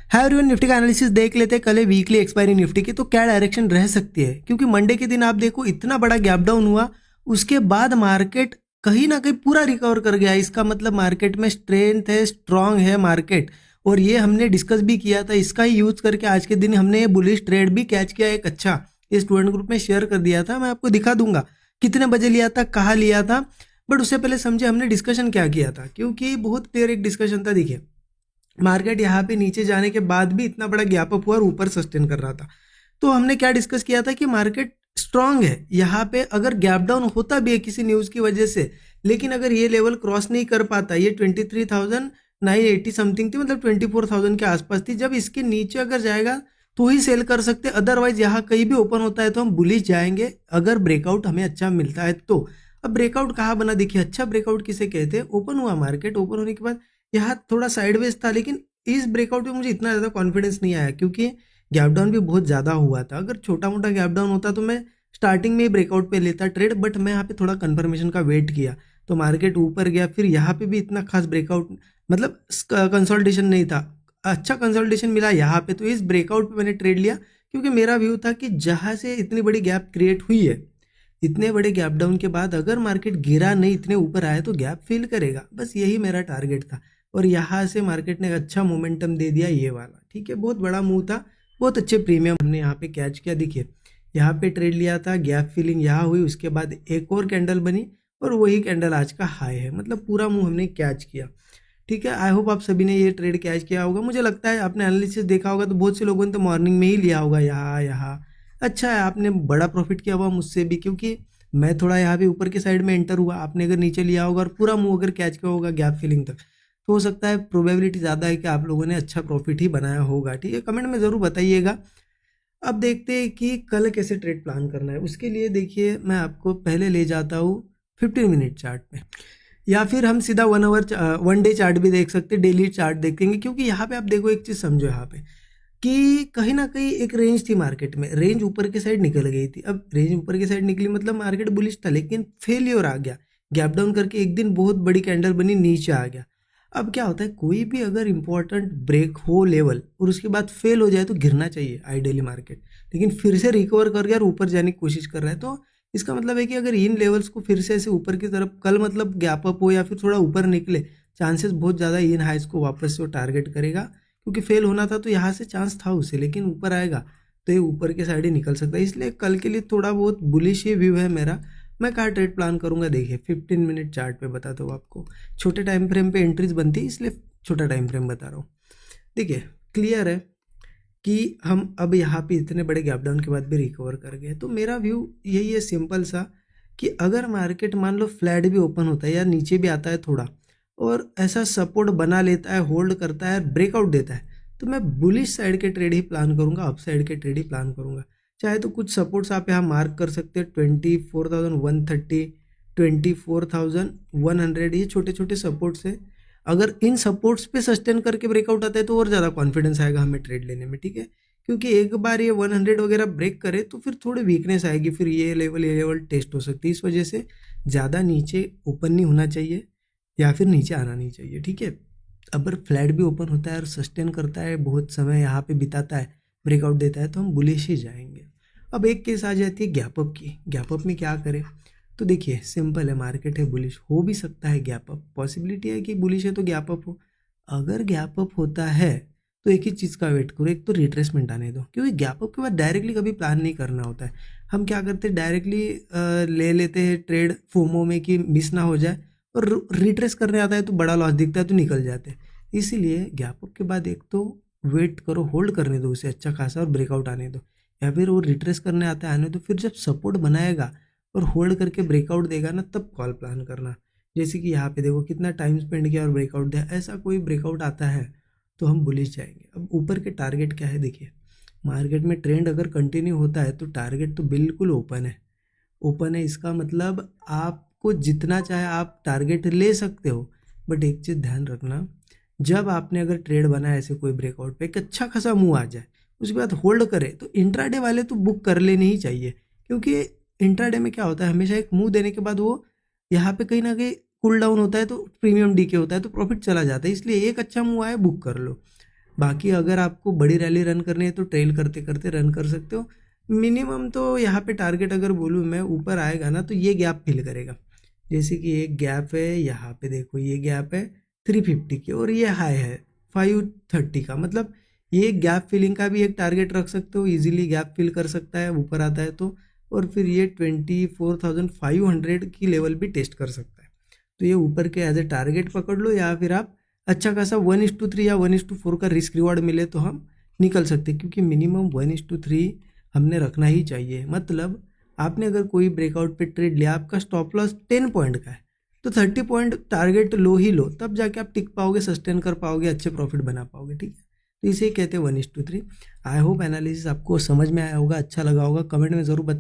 है everyone, Nifty का analysis देख लेते हैं। कल है वीकली एक्सपायरी निफ्टी की, तो क्या डायरेक्शन रह सकती है, क्योंकि मंडे के दिन आप देखो इतना बड़ा गैप डाउन हुआ, उसके बाद मार्केट कहीं ना कहीं पूरा रिकवर कर गया। इसका मतलब मार्केट में स्ट्रेंथ है, स्ट्रांग है मार्केट। और ये हमने डिस्कस भी किया था, इसका ही यूज करके आज के दिन हमने ये बुलिश ट्रेड भी कैच किया। एक अच्छा ये स्टूडेंट ग्रुप में शेयर कर दिया था, मैं आपको दिखा दूंगा कितने बजे लिया था, कहाँ लिया था। बट उससे पहले समझे हमने डिस्कशन क्या किया था, क्योंकि बहुत क्लियर एक डिस्कशन था। देखिए मार्केट यहाँ पे नीचे जाने के बाद भी इतना बड़ा गैप अप हुआ और ऊपर सस्टेन कर रहा था। तो हमने क्या डिस्कस किया था कि मार्केट स्ट्रांग है। यहाँ पे अगर गैप डाउन होता भी है किसी न्यूज़ की वजह से, लेकिन अगर ये लेवल क्रॉस नहीं कर पाता, ये 23,980 समथिंग थी, मतलब 24,000 के आसपास थी। जब इसके नीचे अगर जाएगा तो ही सेल कर सकते, अदरवाइज यहाँ कहीं भी ओपन होता है तो हम बुलिश जाएंगे, अगर ब्रेकआउट हमें अच्छा मिलता है तो। अब ब्रेकआउट कहाँ बना, देखिए अच्छा ब्रेकआउट किसे कहते हैं। ओपन हुआ मार्केट, ओपन होने के बाद यहाँ थोड़ा साइडवेज था, लेकिन इस ब्रेकआउट पे मुझे इतना ज़्यादा कॉन्फिडेंस नहीं आया, क्योंकि गैप डाउन भी बहुत ज़्यादा हुआ था। अगर छोटा मोटा गैप डाउन होता तो मैं स्टार्टिंग में ही ब्रेकआउट पे लेता ट्रेड, बट मैं यहाँ पे थोड़ा कंफर्मेशन का वेट किया तो मार्केट ऊपर गया। फिर यहाँ पे भी इतना खास ब्रेकआउट, मतलब कंसोलिडेशन नहीं था, अच्छा कंसोलिडेशन मिला यहाँ पे। तो इस ब्रेकआउट पे मैंने ट्रेड लिया, क्योंकि मेरा व्यू था कि जहाँ से इतनी बड़ी गैप क्रिएट हुई है, इतने बड़े गैप डाउन के बाद अगर मार्केट गिरा नहीं, इतने ऊपर आया तो गैप फिल करेगा, बस यही मेरा टारगेट था। और यहाँ से मार्केट ने अच्छा मोमेंटम दे दिया ये वाला, ठीक है, बहुत बड़ा मूव था, बहुत अच्छे प्रीमियम हमने यहाँ पे कैच किया। देखिए यहाँ पे ट्रेड लिया था, गैप फिलिंग यहाँ हुई, उसके बाद एक और कैंडल बनी और वही कैंडल आज का हाई है, मतलब पूरा मूव हमने कैच किया। ठीक है, आई होप आप सभी ने ये ट्रेड कैच किया होगा। मुझे लगता है आपने एनालिसिस देखा होगा तो बहुत से लोगों ने तो मॉर्निंग में ही लिया होगा यहाँ यहाँ। अच्छा है, आपने बड़ा प्रॉफिट किया हुआ मुझसे भी, क्योंकि मैं थोड़ा यहाँ पे ऊपर के साइड में एंटर हुआ। आपने अगर नीचे लिया होगा और पूरा मूव अगर कैच किया होगा गैप फिलिंग तक, तो हो सकता है प्रोबेबिलिटी ज़्यादा है कि आप लोगों ने अच्छा प्रॉफिट ही बनाया होगा। ठीक है, कमेंट में ज़रूर बताइएगा। अब देखते हैं कि कल कैसे ट्रेड प्लान करना है। उसके लिए देखिए मैं आपको पहले ले जाता हूँ 15 मिनट चार्ट पे, या फिर हम सीधा 1 डे चार्ट भी देख सकते हैं, डेली चार्ट देखेंगे। क्योंकि यहाँ पे आप देखो एक चीज़ समझो यहाँ पे कि कहीं ना कहीं एक रेंज थी मार्केट में, रेंज ऊपर की साइड निकल गई थी। अब रेंज ऊपर की साइड निकली मतलब मार्केट बुलिश था, लेकिन फेलियर आ गया, गैप डाउन करके एक दिन बहुत बड़ी कैंडल बनी, नीचे आ गया। अब क्या होता है, कोई भी अगर इंपॉर्टेंट ब्रेक हो लेवल और उसके बाद फेल हो जाए तो गिरना चाहिए आइडियली मार्केट, लेकिन फिर से रिकवर कर गया और ऊपर जाने की कोशिश कर रहा है। तो इसका मतलब है कि अगर इन लेवल्स को फिर से ऐसे ऊपर की तरफ कल मतलब गैप अप हो या फिर थोड़ा ऊपर निकले, चांसेस बहुत ज़्यादा इन हाइज को वापस से वो टारगेट करेगा। क्योंकि फेल होना था तो यहाँ से चांस था उसे, लेकिन ऊपर आएगा तो ये ऊपर के साइड ही निकल सकता है। इसलिए कल के लिए थोड़ा बहुत बुलिश ही व्यू है मेरा। मैं कहाँ ट्रेड प्लान करूँगा, देखिए 15 मिनट चार्ट पे बताता हूँ आपको। छोटे टाइम फ्रेम पे एंट्रीज बनती है, इसलिए छोटा टाइम फ्रेम बता रहा हूँ। देखिए क्लियर है कि हम अब यहाँ पे इतने बड़े गैप डाउन के बाद भी रिकवर कर गए। तो मेरा व्यू यही है सिंपल सा, कि अगर मार्केट मान लो फ्लैट भी ओपन होता है या नीचे भी आता है थोड़ा, और ऐसा सपोर्ट बना लेता है, होल्ड करता है, ब्रेकआउट देता है, तो मैं बुलिश साइड के ट्रेड ही प्लान करूंगा, अप साइड के ट्रेड ही प्लान करूंगा। चाहे तो कुछ सपोर्ट्स आप यहाँ मार्क कर सकते हैं, 24,130, 24,100, ये छोटे छोटे सपोर्ट्स है। अगर इन सपोर्ट्स पे सस्टेन करके ब्रेकआउट आता है तो और ज़्यादा कॉन्फिडेंस आएगा हमें ट्रेड लेने में। ठीक है, क्योंकि एक बार ये 100 वगैरह ब्रेक करे तो फिर थोड़ी वीकनेस आएगी, फिर ये लेवल टेस्ट हो सकती है। इस वजह से ज़्यादा नीचे ओपन नहीं होना चाहिए या फिर नीचे आना नहीं चाहिए। ठीक है, अगर फ्लैट भी ओपन होता है और सस्टेन करता है, बहुत समय यहाँ पे बिताता है, ब्रेकआउट देता है, तो हम बुलिश ही जाएंगे। अब एक केस आ जाती है गैप अप की। गैप अप में क्या करें, तो देखिए सिंपल है, मार्केट है बुलिश, हो भी सकता है गैप अप, पॉसिबिलिटी है कि बुलिश है तो गैप अप हो। अगर गैप अप होता है तो एक ही चीज़ का वेट करो, एक तो रिट्रेसमेंट आने दो, क्योंकि गैप अप के बाद डायरेक्टली कभी प्लान नहीं करना होता है। हम क्या करते हैं, डायरेक्टली ले लेते हैं ट्रेड फोमो में कि मिस ना हो जाए, और रिट्रेस करने आता है तो बड़ा लॉस दिखता है तो निकल जाते हैं। इसीलिए गैप अप के बाद एक तो वेट करो, होल्ड करने दो उसे अच्छा खासा और ब्रेकआउट आने दो, या फिर वो रिट्रेस करने आता है आने दो। फिर जब सपोर्ट बनाएगा और होल्ड करके ब्रेकआउट देगा ना, तब कॉल प्लान करना। जैसे कि यहाँ पे देखो कितना टाइम स्पेंड किया और ब्रेकआउट दिया, ऐसा कोई ब्रेकआउट आता है तो हम बुलिश जाएंगे। अब ऊपर के टारगेट क्या है, देखिए मार्केट में ट्रेंड अगर कंटिन्यू होता है तो टारगेट तो बिल्कुल ओपन है, ओपन है। इसका मतलब आपको जितना चाहे आप टारगेट ले सकते हो, बट एक चीज़ ध्यान रखना, जब आपने अगर ट्रेड बनाया ऐसे कोई ब्रेकआउट पे, एक अच्छा खासा मुंह आ जाए, उसके बाद होल्ड करे, तो इंट्राडे वाले तो बुक कर लेने ही चाहिए। क्योंकि इंट्राडे में क्या होता है, हमेशा एक मुंह देने के बाद वो यहाँ पे कहीं ना कहीं कूल डाउन होता है तो प्रीमियम डीके होता है तो प्रॉफिट चला जाता है। इसलिए एक अच्छा मुंह आए बुक कर लो, बाकी अगर आपको बड़ी रैली रन करनी है तो ट्रेल करते करते रन कर सकते हो। मिनिमम तो यहाँ पे टारगेट अगर बोलूँ मैं, ऊपर आएगा ना तो ये गैप फिल करेगा। जैसे कि एक गैप है यहाँ पे, देखो ये गैप है 350 की और ये हाई है 530 का। मतलब ये गैप फिलिंग का भी एक टारगेट रख सकते हो, इजीली गैप फिल कर सकता है ऊपर आता है तो। और फिर ये 24,500 की लेवल भी टेस्ट कर सकता है। तो ये ऊपर के एज ए टारगेट पकड़ लो, या फिर आप अच्छा खासा 1:3 या 1:4 का रिस्क रिवॉर्ड मिले तो हम निकल सकते हैं, क्योंकि मिनिमम 1:3 हमने रखना ही चाहिए। मतलब आपने अगर कोई ब्रेकआउट पे ट्रेड लिया, आपका स्टॉप लॉस 10 पॉइंट का है तो 30 पॉइंट टारगेट लो ही लो, तब जाके आप टिक पाओगे, सस्टेन कर पाओगे, अच्छे प्रॉफिट बना पाओगे। ठीक है, तो इसे कहते हैं 1:3। आई होप एनालिसिस आपको समझ में आया होगा, अच्छा लगा होगा। कमेंट में ज़रूर बताइए।